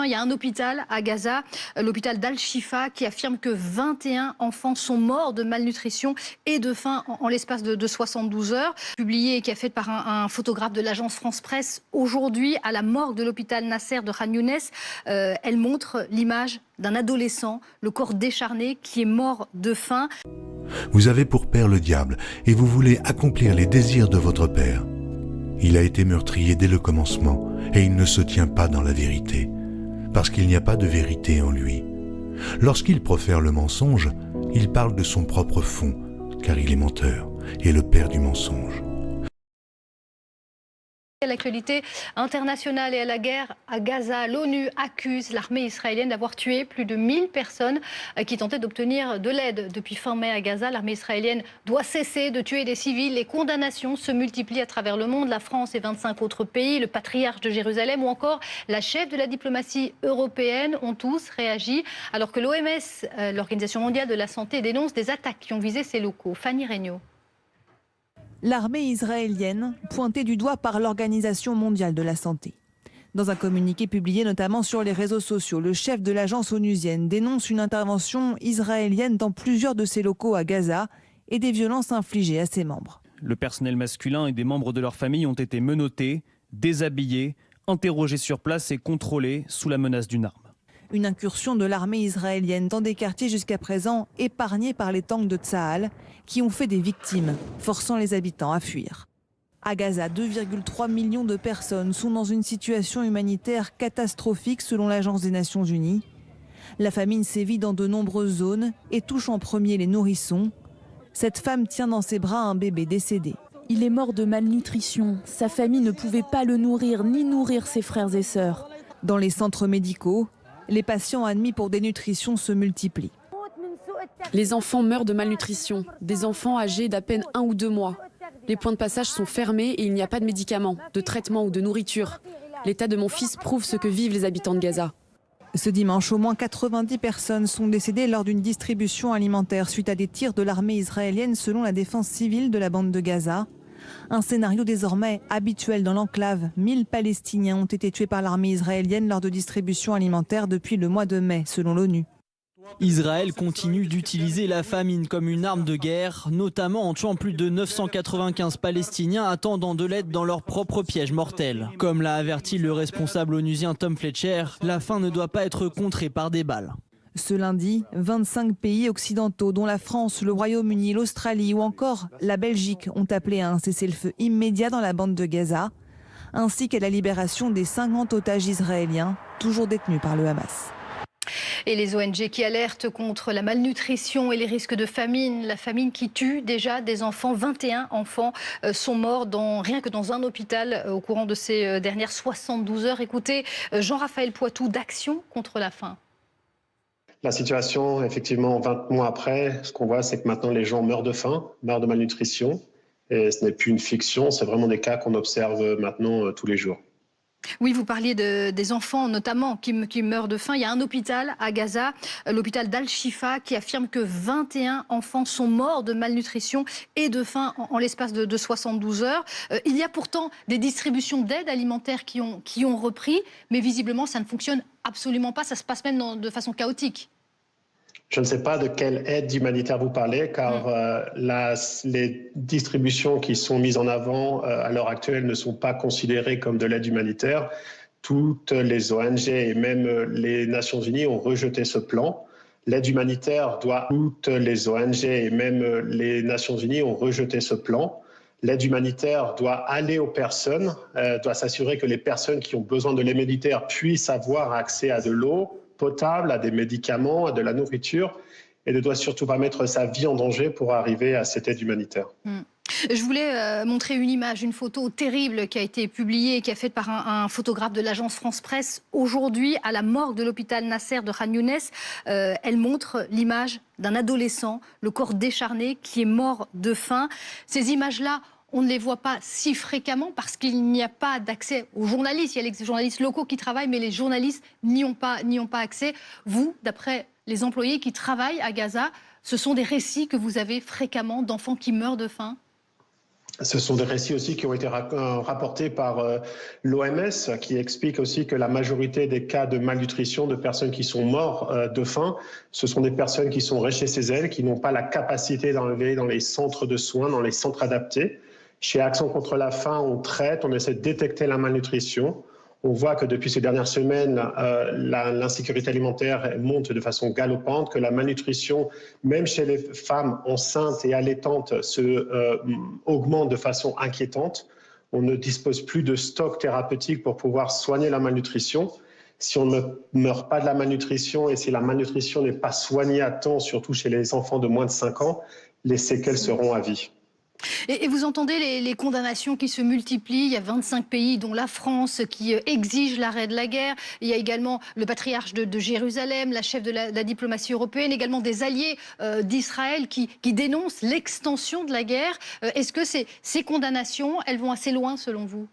Il y a un hôpital à Gaza, l'hôpital d'Al-Shifa, qui affirme que 21 enfants sont morts de malnutrition et de faim en l'espace de 72 heures. Publié et qui a fait par un photographe de l'agence France Presse aujourd'hui à la morgue de l'hôpital Nasser de Khan Younes. Elle montre l'image d'un adolescent, le corps décharné, qui est mort de faim. Vous avez pour père le diable et vous voulez accomplir les désirs de votre père. Il a été meurtrier dès le commencement et il ne se tient pas dans la vérité, parce qu'il n'y a pas de vérité en lui. Lorsqu'il profère le mensonge, il parle de son propre fond, car il est menteur et le père du mensonge. À l'actualité internationale et à la guerre à Gaza, l'ONU accuse l'armée israélienne d'avoir tué plus de 1000 personnes qui tentaient d'obtenir de l'aide. Depuis fin mai à Gaza, l'armée israélienne doit cesser de tuer des civils. Les condamnations se multiplient à travers le monde. La France et 25 autres pays, le patriarche de Jérusalem ou encore la chef de la diplomatie européenne ont tous réagi. Alors que l'OMS, l'Organisation mondiale de la santé, dénonce des attaques qui ont visé ces locaux. Fanny Regnault. L'armée israélienne, pointée du doigt par l'Organisation mondiale de la santé. Dans un communiqué publié notamment sur les réseaux sociaux, le chef de l'agence onusienne dénonce une intervention israélienne dans plusieurs de ses locaux à Gaza et des violences infligées à ses membres. Le personnel masculin et des membres de leur famille ont été menottés, déshabillés, interrogés sur place et contrôlés sous la menace d'une arme. Une incursion de l'armée israélienne dans des quartiers jusqu'à présent épargnés par les tanks de Tsahal qui ont fait des victimes, forçant les habitants à fuir. À Gaza, 2,3 millions de personnes sont dans une situation humanitaire catastrophique selon l'Agence des Nations Unies. La famine sévit dans de nombreuses zones et touche en premier les nourrissons. Cette femme tient dans ses bras un bébé décédé. Il est mort de malnutrition. Sa famille ne pouvait pas le nourrir ni nourrir ses frères et sœurs. Dans les centres médicaux, les patients admis pour dénutrition se multiplient. Les enfants meurent de malnutrition, des enfants âgés d'à peine 1 ou 2 mois. Les points de passage sont fermés et il n'y a pas de médicaments, de traitements ou de nourriture. L'état de mon fils prouve ce que vivent les habitants de Gaza. Ce dimanche, au moins 90 personnes sont décédées lors d'une distribution alimentaire suite à des tirs de l'armée israélienne selon la défense civile de la bande de Gaza. Un scénario désormais habituel dans l'enclave. 1000 Palestiniens ont été tués par l'armée israélienne lors de distributions alimentaires depuis le mois de mai, selon l'ONU. Israël continue d'utiliser la famine comme une arme de guerre, notamment en tuant plus de 995 Palestiniens attendant de l'aide dans leur propre piège mortel. Comme l'a averti le responsable onusien Tom Fletcher, la faim ne doit pas être contrée par des balles. Ce lundi, 25 pays occidentaux, dont la France, le Royaume-Uni, l'Australie ou encore la Belgique, ont appelé à un cessez-le-feu immédiat dans la bande de Gaza, ainsi qu'à la libération des 50 otages israéliens, toujours détenus par le Hamas. Et les ONG qui alertent contre la malnutrition et les risques de famine, la famine qui tue déjà des enfants. 21 enfants sont morts rien que dans un hôpital au courant de ces dernières 72 heures. Écoutez, Jean-Raphaël Poitou d'Action contre la faim. La situation, effectivement, 20 mois après, ce qu'on voit, c'est que maintenant les gens meurent de faim, meurent de malnutrition. Et ce n'est plus une fiction, c'est vraiment des cas qu'on observe maintenant tous les jours. Oui, vous parliez des enfants notamment qui meurent de faim. Il y a un hôpital à Gaza, l'hôpital d'Al-Shifa, qui affirme que 21 enfants sont morts de malnutrition et de faim en l'espace de 72 heures. Il y a pourtant des distributions d'aide alimentaire qui ont repris, mais visiblement ça ne fonctionne absolument pas. Ça se passe même de façon chaotique. Je ne sais pas de quelle aide humanitaire vous parlez, car les distributions qui sont mises en avant à l'heure actuelle ne sont pas considérées comme de l'aide humanitaire. Toutes les ONG et même les Nations Unies ont rejeté ce plan. L'aide humanitaire toutes les ONG et même les Nations Unies ont rejeté ce plan. L'aide humanitaire doit aller aux personnes, doit s'assurer que les personnes qui ont besoin de l'aide humanitaire puissent avoir accès à de l'eau potable, à des médicaments, à de la nourriture, et ne doit surtout pas mettre sa vie en danger pour arriver à cette aide humanitaire. Je voulais montrer une image, une photo terrible qui a été publiée et qui a été faite par un photographe de l'agence France Presse aujourd'hui à la morgue de l'hôpital Nasser de Khan Younes. Elle montre l'image d'un adolescent, le corps décharné, qui est mort de faim. Ces images-là, on ne les voit pas si fréquemment parce qu'il n'y a pas d'accès aux journalistes. Il y a les journalistes locaux qui travaillent, mais les journalistes n'y ont pas accès. Vous, d'après les employés qui travaillent à Gaza, ce sont des récits que vous avez fréquemment d'enfants qui meurent de faim? Ce sont des récits aussi qui ont été rapportés par l'OMS, qui explique aussi que la majorité des cas de malnutrition, de personnes qui sont mortes de faim, ce sont des personnes qui sont restées chez elles, qui n'ont pas la capacité d'enlever dans les centres de soins, dans les centres adaptés. Chez Action contre la faim, on traite, on essaie de détecter la malnutrition. On voit que depuis ces dernières semaines, l'insécurité alimentaire monte de façon galopante, que la malnutrition, même chez les femmes enceintes et allaitantes, augmente de façon inquiétante. On ne dispose plus de stock thérapeutique pour pouvoir soigner la malnutrition. Si on ne meurt pas de la malnutrition et si la malnutrition n'est pas soignée à temps, surtout chez les enfants de moins de 5 ans, les séquelles seront à vie. Et vous entendez les condamnations qui se multiplient. Il y a 25 pays, dont la France, qui exigent l'arrêt de la guerre. Il y a également le patriarche de Jérusalem, la chef de la diplomatie européenne, également des alliés d'Israël qui dénoncent l'extension de la guerre. Est-ce que ces condamnations, elles vont assez loin selon vous ?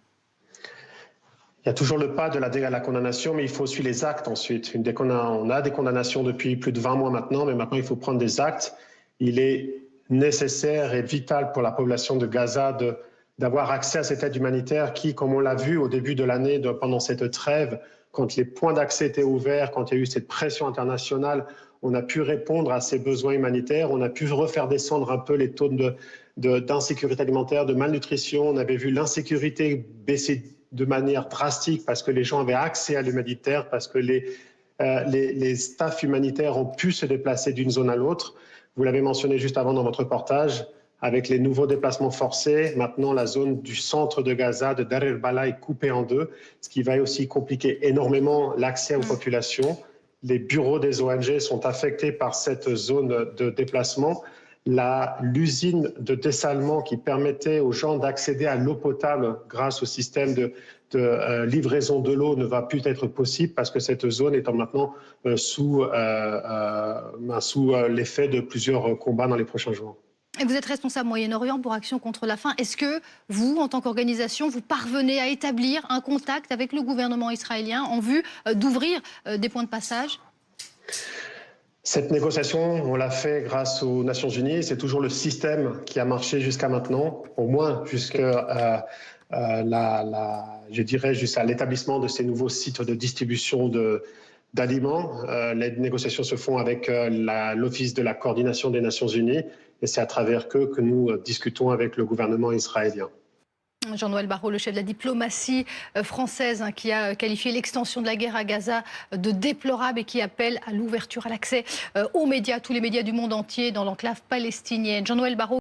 Il y a toujours le pas de la condamnation, mais il faut suivre les actes ensuite. On a des condamnations depuis plus de 20 mois maintenant, mais maintenant il faut prendre des actes. Il est nécessaire et vital pour la population de Gaza d'avoir accès à cette aide humanitaire qui, comme on l'a vu au début de l'année, pendant cette trêve, quand les points d'accès étaient ouverts, quand il y a eu cette pression internationale, on a pu répondre à ces besoins humanitaires, on a pu refaire descendre un peu les taux d'insécurité alimentaire, de malnutrition. On avait vu l'insécurité baisser de manière drastique parce que les gens avaient accès à l'humanitaire, parce que les staffs humanitaires ont pu se déplacer d'une zone à l'autre. Vous l'avez mentionné juste avant dans votre reportage, avec les nouveaux déplacements forcés, maintenant la zone du centre de Gaza, de Deir el-Balah, est coupée en deux, ce qui va aussi compliquer énormément l'accès aux populations. Les bureaux des ONG sont affectés par cette zone de déplacement. L'usine de dessalement qui permettait aux gens d'accéder à l'eau potable grâce au système de livraison de l'eau ne va plus être possible parce que cette zone est maintenant sous l'effet de plusieurs combats dans les prochains jours. Et vous êtes responsable Moyen-Orient pour Action contre la faim. Est-ce que vous, en tant qu'organisation, vous parvenez à établir un contact avec le gouvernement israélien en vue d'ouvrir des points de passage ? Cette négociation, on l'a fait grâce aux Nations Unies. C'est toujours le système qui a marché jusqu'à maintenant, au moins jusqu'à jusqu'à l'établissement de ces nouveaux sites de distribution d'aliments. Les négociations se font avec l'Office de la coordination des Nations Unies et c'est à travers eux que nous discutons avec le gouvernement israélien. Jean-Noël Barrot, le chef de la diplomatie française, qui a qualifié l'extension de la guerre à Gaza de déplorable et qui appelle à l'ouverture, à l'accès aux médias, tous les médias du monde entier dans l'enclave palestinienne. Jean-Noël Barrot.